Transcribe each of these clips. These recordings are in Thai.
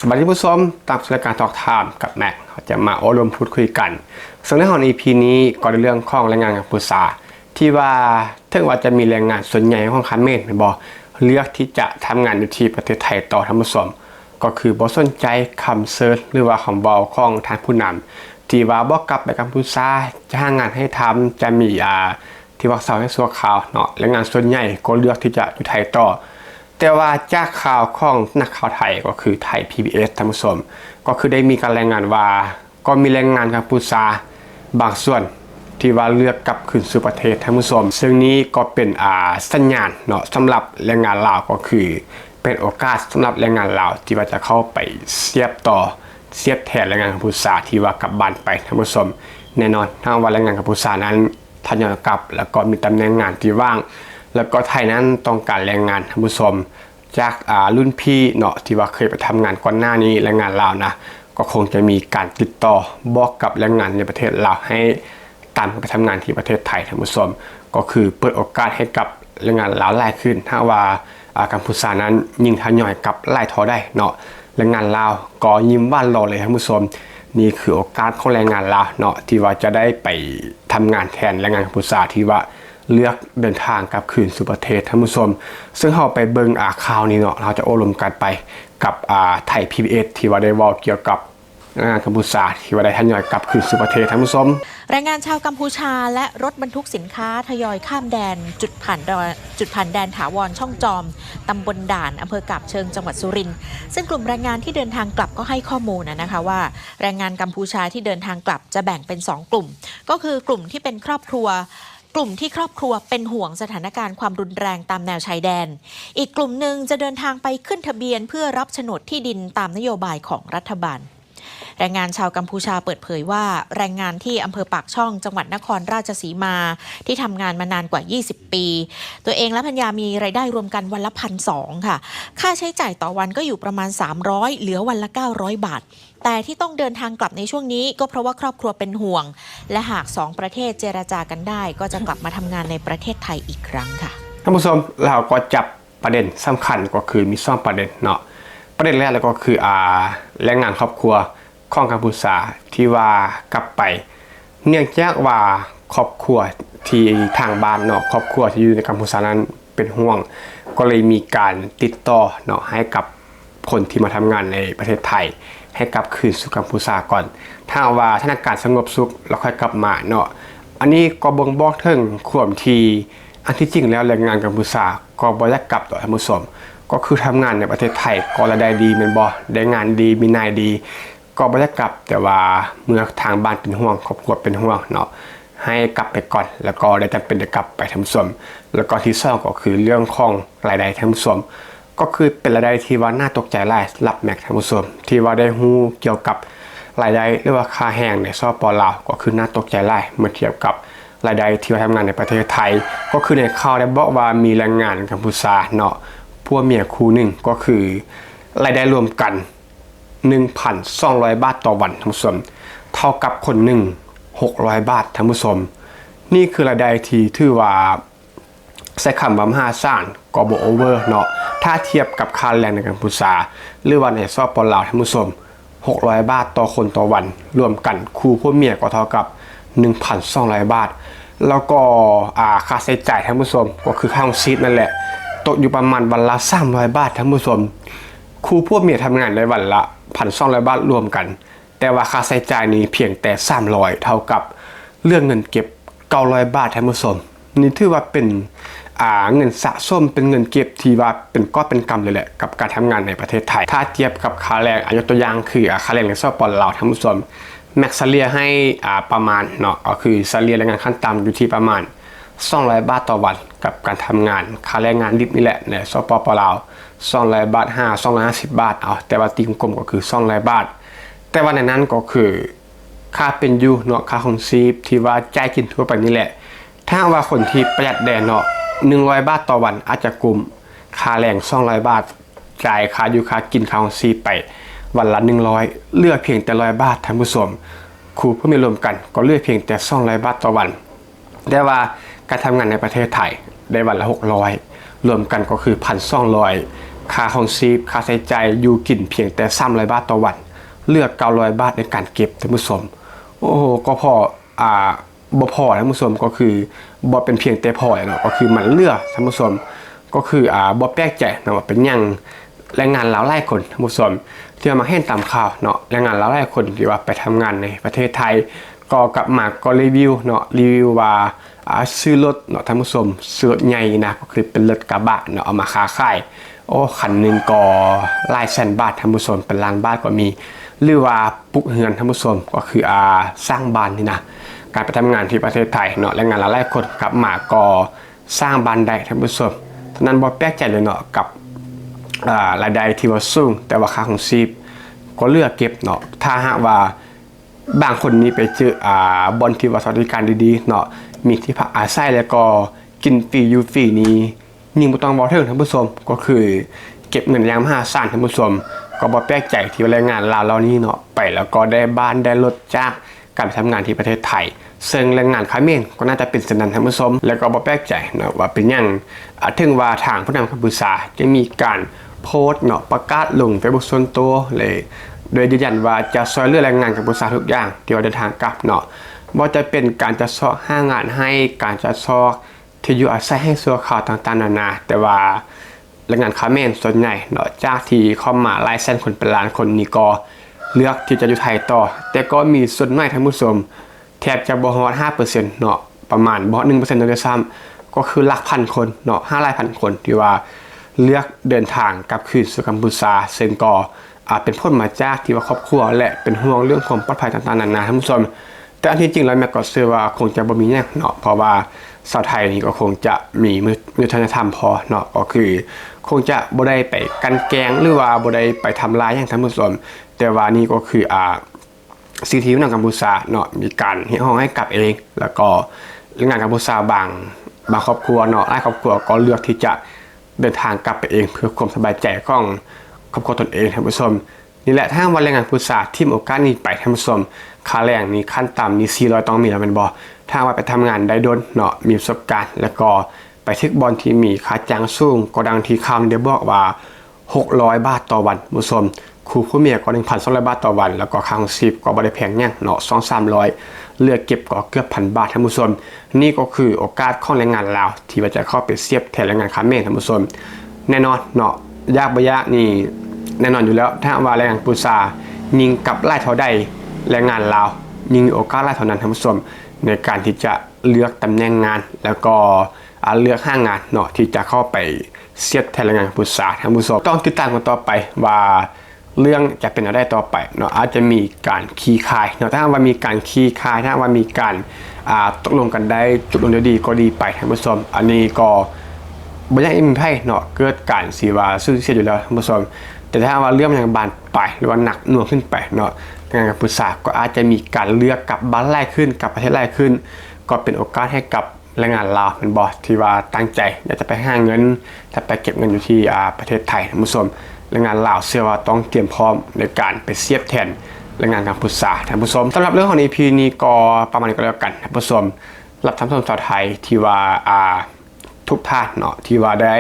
สวัสดีผู้ชมตามรายการทอล์กไทม์กับแม็กเขาจะมาอบรมพูดคุยกันส่วนในของ EP นี้ก็ในเรื่องของแรงงานกัมพูชาที่ว่าถึงว่าจะมีแรงงานส่วนใหญ่ของคาเมนบอกเลือกที่จะทำงานอยู่ที่ประเทศไทยต่อท่านผู้ชมก็คือบ่สนใจคำเซิร์ชหรือว่าคำเบาของทางผู้นำที่ว่าบ่กลับไปกัมพูชาจะหางานให้ทำจะมีที่ว่าเสาให้สัวข่าวเนาะแรงงานส่วนใหญ่ก็เลือกที่จะอยู่ไทยต่อแต่ว่าจากข่าวของนักข่าวไทยก็คือไทย PBS ท่านผู้ชมก็คือได้มีการรายงานว่าก็มีแรงงานกัมพูชาบางส่วนที่ว่าเลือกกลับคืนสู่ประเทศท่านผู้ชมซึ่งนี้ก็เป็นสัญญาณเนาะสำหรับแรงงานลาวก็คือเป็นโอกาสสำหรับแรงงานลาวที่ว่าจะเข้าไปเสียบแทนแรงงานกัมพูชาที่ว่ากลับบ้านไปท่านผู้ชมแน่นอนถ้าว่าแรงงานกัมพูชานั้นทยอยกลับแล้วก็มีตำแหน่งงานที่ว่างแล้วก็ไทยนั้นต้องการแรงงานท่านผู้ชมจากรุ่นพี่เนาะที่ว่าเคยไปทำงานก่อนหน้านี้แรงงานลาวนะก็คงจะมีการติดต่อบอกกับแรงงานในประเทศลาวให้ตามไปทำงานที่ประเทศไทยท่านผู้ชมก็คือเปิดโอกาสให้กับแรงงานลาวหลายขึ้นถ้าว่ากัมพูชานั้นยิ่งทยอยกับไล่ทอได้เนาะแรงงานลาวก็ยิ้มหวานรอเลยท่านผู้ชมนี่คือโอกาสของแรงงานลาวเนาะที่ว่าจะได้ไปทำงานแทนแรงงานกัมพูชาที่ว่าเลือกเดินทางกลับคืนสู่ประเทศท่านผู้ชมซึ่งเราไปเบิ่งข่าวนี้เนาะเราจะโอลมกันไปกับไทย PBS ที่ว่าได้บอกเกี่ยวกับแรงงานกัมพูชาที่ว่าได้ทยอยกลับคืนสู่ประเทศท่านผู้ชมแรงงานชาวกัมพูชาและรถบรรทุกสินค้าทยอยข้ามแดนจุดผ่านแดนถาวรช่องจอมตำบลด่านอำเภอกาบเชิงจังหวัดสุรินทร์ซึ่งกลุ่มแรงงานที่เดินทางกลับก็ให้ข้อมูลนะคะว่าแรงงานกัมพูชาที่เดินทางกลับจะแบ่งเป็น2กลุ่มก็คือกลุ่มที่เป็นครอบครัวกลุ่มที่ครอบครัวเป็นห่วงสถานการณ์ความรุนแรงตามแนวชายแดนอีกกลุ่มหนึ่งจะเดินทางไปขึ้นทะเบียนเพื่อรับโฉนดที่ดินตามนโยบายของรัฐบาลแรงงานชาวกัมพูชาเปิดเผยว่าแรงงานที่อำเภอปากช่องจังหวัดนครราชสีมาที่ทำงานมานานกว่า20ปีตัวเองและภรรยามีรายได้รวมกันวันละ1,200ค่ะค่าใช้จ่ายต่อวันก็อยู่ประมาณ300เหลือวันละ900บาทแต่ที่ต้องเดินทางกลับในช่วงนี้ก็เพราะว่าครอบครัวเป็นห่วงและหาก2ประเทศเจรจากันได้ก็จะกลับมาทำงานในประเทศไทยอีกครั้งค่ะท่านผู้ชมเราก็จับประเด็นสำคัญก็คือมี2ประเด็นเนาะประเด็นแรกแล้วก็คือแรงงานครอบครัวของกัมพูชาที่ว่ากลับไปเนื่องจากว่าครอบครัวที่ทางบ้านเนาะครอบครัวที่อยู่ในกัมพูชานั้นเป็นห่วงก็เลยมีการติดต่อเนาะให้กับคนที่มาทำงานในประเทศไทยให้กลับคืนสู่กัมพูชาก่อนถ้าว่าสถานการณ์สงบสุขแล้วค่อยกลับมาเนาะอันนี้ก็บ่งบอกถึงความที่อันที่จริงแล้วแรงงานกัมพูชาก็บ่อยากกลับต่อท่านผู้ชมก็คือทำงานในประเทศไทยก็รายได้ดีแม่นบ่ได้งานดีมีนายดีก็บ่ได้กลับแต่ว่าเมื่อทางบ้านเป็นห่วงครอบครัวเป็นห่วงเนาะให้กลับไปก่อนแล้วก็ได้จำเป็นจะกลับไปท่านผู้ชมแล้วก็ที่2ก็คือเรื่องของรายได้ท่านผู้ชมก็คือเป็นรายได้ที่ว่าน่าตกใจหลายหลับแม็กท่านผู้ชมที่ว่าได้ฮู้เกี่ยวกับรายได้หรือว่าค่าแรงในสปป.ลาวก็คือน่าตกใจหลายเมื่อเทียบกับรายได้ที่ว่าทำงานในประเทศไทยก็คือในข่าวได้บอกว่ามีแรงงานกัมพูชาเนาะผัวเมียคู่หนึ่งก็คือรายได้รวมกัน 1,200 บาทต่อวันท่านผู้ชมเท่ากับคนหนึ่ง600 บาทท่านผู้ชมนี่คือรายได้ที่ถือว่าใช้คำว่ามหาศาลก็บ่โอเวอร์เนาะถ้าเทียบกับค่าแรงในกัมพูชาหรือว่าในสปป.ลาวท่านผู้ชม600 บาทต่อคนต่อวันรวมกันคู่ผัวเมียก็เท่ากับ 1,200 บาทแล้วก็ค่าใช้จ่ายท่านผู้ชมก็คือค่าของชีพนั่นแหละตกอยู่ประมาณวันละ300 บาทท่านผู้ชมคู่ผัวเมียทำงานได้วันละ 1,200 บาทรวมกันแต่ว่าค่าใช้จ่ายนี้เพียงแต่300เท่ากับเรื่องเงินเก็บ900 บาทท่านผู้ชมนี่ถือว่าเป็นเงินสะสมเป็นเงินเก็บที่ว่าเป็นก้อนเป็นกำเลยแหละกับการทำงานในประเทศไทยถ้าเทียบกับค่าแรงยกตัวอย่างคือค่าแรงในสปป.ลาวท่านผู้ชมแม็กซ์เลียให้ประมาณเนาะก็คือเฉลี่ยแรงงานขั้นต่ำอยู่ที่ประมาณ200 บาทต่อวันกับการทำงานค่าแรงงานดิบนี่แหละในสปป.ลาว200 บาท250 บาทเอาแต่ว่าตีกลมๆก็คือ200 บาทแต่ว่าในนั้นก็คือค่าเป็นอยู่เนาะค่าของชีพที่ว่าจ่ายกินทั่วไปนี่แหละถ้าว่าคนที่ประหยัดแดนเนาะ100 บาทต่อวันอาจจะกุมค่าแรง200 บาทจ่ายค่าอยู่ค่ากินค่าของชีพไปวันละ100เหลือเพียงแต่100 บาทท่านผู้ชมครูผู้มีรวมกันก็เหลือเพียงแต่200 บาทต่อวันแต่ว่าการทำงานในประเทศไทยได้วันละ600รวมกันก็คือ 1,200 ค่าของชีพค่าใช้จ่ายอยู่กินเพียงแต่300 บาทต่อวันเหลือ900 บาทในการเก็บท่านผู้ชมโอ้โหก็พอบ่พอท่านผู้ชมก็คือบ่เป็นเพียงแต่พอเนาะก็คือมันเหลือท่านผู้ชมก็คือบ่แปลกใจเนาะว่าเป็นหยังแรงงานลาวหลายคนท่านผู้ชมที่มาเห็นตามข่าวเนาะแรงงานลาวหลายคนที่ว่าไปทำงานในประเทศไทยก็กลับมาก็รีวิวเนาะรีวิวว่าซื้อรถเนาะท่านผู้ชมซื้อรถใหญ่นะก็คือเป็นรถกระบะเนาะเอามาค้าขายโอ้คันนึงก็หลายแสนบาทท่านผู้ชมเป็นล้านบาทก็มีหรือว่าปลูกเฮือนท่านผู้ชมก็คือสร้างบ้านนี่นะการไปทำงานที่ประเทศไทยเนาะแรงงานหลายคนกลับมาก็สร้างบ้านได้ท่านผู้ชมฉะนั้นบ่แปลกใจเลยเนาะกับรายได้ที่ว่าสูงแต่ว่าค่าของชีพก็เลือกเก็บเนาะถ้าหากว่าบางคนนี้ไปเจอบอนที่ว่าสวัสดิการดีๆเนาะมีที่พักอาศัยแล้วก็กินฟรีอยู่ฟรีนี้ยิ่งบ่ต้องบ่ถึงท่านผู้ชมก็คือเก็บเงินอย่างมหาศาลท่านผู้ชมก็บ่แปลกใจที่แรงงานลาวเหล่านี้เนาะไปแล้วก็ได้บ้านได้รถจากการไปทำงานที่ประเทศไทยซึ่งแรงงานเขมรก็น่าจะเป็นสนันท่านผู้ชมแล้วก็บ่แปลกใจเนาะว่าเป็นหยังถึงว่าทางผู้นำกัมพูชาจะมีการโพสต์เนาะประกาศลง Facebook ส่วนตัวเลยโดยยืนยันว่าจะช่วยเหลือแรงงานกัมพูชาทุกอย่างที่ว่าเดินทางกลับเนาะบ่จะเป็นการจะซอกห้างานให้การจะซอกที่อยู่อาศัยให้สัวข่าวต่างๆนานาแต่ว่าแรงงานเขมรส่วนใหญ่เนาะจากที่เข้ามาหลายแสนคนเป็นล้านคนนี่ก็เลือกที่จะอยู่ไทยต่อแต่ก็มีส่วนน้อยท่านผู้ชมแทบจะบ่ฮอด 5% เนาะประมาณบ่ 1% ด้วยซ้ำก็คือหลักพันคนเนาะ500,000 คนที่ว่าเลือกเดินทางกลับคืนสู่กัมพูชาซึ่งก็เป็นผลมาจากที่ว่าครอบครัวและเป็นห่วงเรื่องความปลอดภัยต่างๆนานาท่านผู้ชมแต่อันที่จริงแล้วแม่ก็เชื่อว่าคงจะบ่มีหยังเนาะเพราะว่าชาวไทยนี่ก็คงจะมีวัฒนธรรมพอเนาะก็คือคงจะบ่ได้ไปกันแกล้งหรือว่าบ่ได้ไปทำลายอย่างท่านผู้ชมแต่ว่านี่ก็คือสิทธิของกัมพูชาเนาะมีการเรียกร้องให้กลับเองแล้วก็แรงงานกัมพูชาบางครอบครัวเนาะหลายครอบครัวก็เลือกที่จะเดินทางกลับไปเองเพื่อความสบายใจของครอบครัวตนเองท่านผู้ชมนี่แหละถ้าวันแรงงานกัมพูชาที่มีโอกาสนี้ไปท่านผู้ชมค่าแรงนี่ขั้นต่ำนี่400ต้องมีแล้วแม่นบ่ถ้าว่าไปทำงานได้โดนเนาะมีประสบการณ์แล้วก็ไปทึกบอลที่มีค่าจ้างสูงก็ดังที่คำได้บอกว่า600 บาทต่อวันท่านผู้ชมครูผู้เมียก็ 1,200 บาทต่อวันแล้วก็ค่าของชีพก็บ่ได้แพงหยังเนาะ 2-300 เลือกเก็บก็เกือบ 1,000 บาทท่านผู้ชมนี่ก็คือโอกาสของแรงงานลาวที่ว่าจะเข้าไปเทียบแทนแรงงานเขมรท่านผู้ชมแน่นอนเนาะยากบ่ยากนี่แน่นอนอยู่แล้วถ้าว่าแรงงานกัมพูชายิงกับไล่เท่าใดแรงงานลาวยิงมีโอกาสไล่เท่านั้นท่านผู้ชมในการที่จะเลือกตำแหน่งงานแล้วก็เลือกห้างงานเนาะที่จะเข้าไปเทียบแทนแรงงานกัมพูชาท่านผู้ชมต้องติดตามกันต่อไปว่าเรื่องจะเป็นอะไรต่อไปเนาะอาจจะมีการขี้คายเนาะถ้าว่ามีการขี้คายถ้าว่ามีการตกลงกันได้จุดลงดีก็ดีไปท่านผู้ชมอันนี้ก็บ่อยากให้มีไพ่เนาะเกิดการสิว่าซื่อเสียอยู่แล้วท่านผู้ชมแต่ถ้าว่าเรื่องยังบานปลายหรือว่าหนักหน่วงขึ้นไปเนาะงานกัมพูชาก็อาจจะมีการเลือกกลับบ้านแรกขึ้นกับประเทศแรกขึ้นก็เป็นโอกาสให้กับแรงงานลาวเป็นบอสที่ว่าตั้งใจอยากจะไปหาเงินถ้าไปเก็บเงินอยู่ที่ประเทศไทยท่านผู้ชมแรงงานลาวเชื่อว่าต้องเตรียมพร้อมในการไปเทียบแทนแรงงานกัมพูชาท่านผู้ชมสำหรับเรื่องของ EP นี้ก็ประมาณนี้ก็แล้วกันท่านผู้ชมรับท่านผู้ชมชาวไทยที่ว่าทุกท่านเนาะที่ว่าได้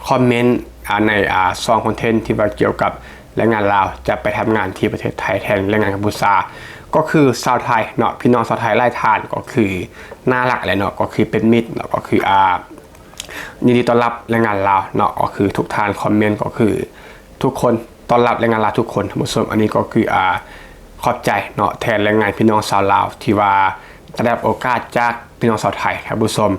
คอมเมนต์ในซองคอนเทนต์ที่ว่าเกี่ยวกับแรงงานลาวจะไปทำงานที่ประเทศไทยแทนแรงงานกัมพูชาก็คือชาวไทยเนาะพี่น้องชาวไทยไล่ทานก็คือน่ารักเลยเนาะก็คือเป็นมิตรเนาะก็คือยินดีต้อนรับแรงงานลาวเนาะก็คือทุกท่านคอมเมนต์ก็คือทุกคนต้อนรับแรงงานลาวทุกคนท่านผู้ชมอันนี้ก็คือขอบใจเนาะแทนแรงงานพี่น้องชาวลาวที่ว่าได้รับโอกาสจากพี่น้องชาวไทยท่านผู้ชม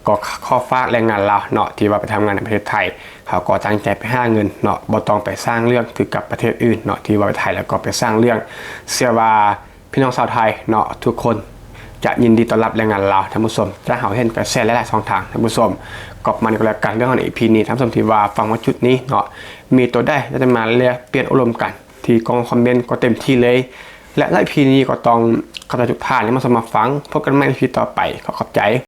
ก็ข้อฝากแรงงานลาวเนาะที่ว่าไปทำงานในประเทศไทยเขาก็ตั้งใจไปหาเงินเนาะบ่ต้องไปสร้างเรื่องคือกับประเทศอื่นเนาะที่ว่าไปไทยแล้วก็ไปสร้างเรื่องเชื่อว่าพี่น้องชาวไทยเนาะทุกคนจะยินดีต้อนรับแรงงานลาวท่านผู้ชมจะหาเห็นกระแสหลายๆช่องทางท่านผู้ชมก็มาในรายการเรื่องของ EP นี้ท่านผู้ชมที่ว่าฟังว่าจุดนี้เนาะมีตัวได้จะมาเรียกเปลี่ยนอารมณ์กันที่กองคอมเมนต์ก็เต็มที่เลยและใน EP นี้ก็ต้องขอบใจทุกท่านที่มาฟังพบกันใหม่ใน EP ต่อไปขอบใจ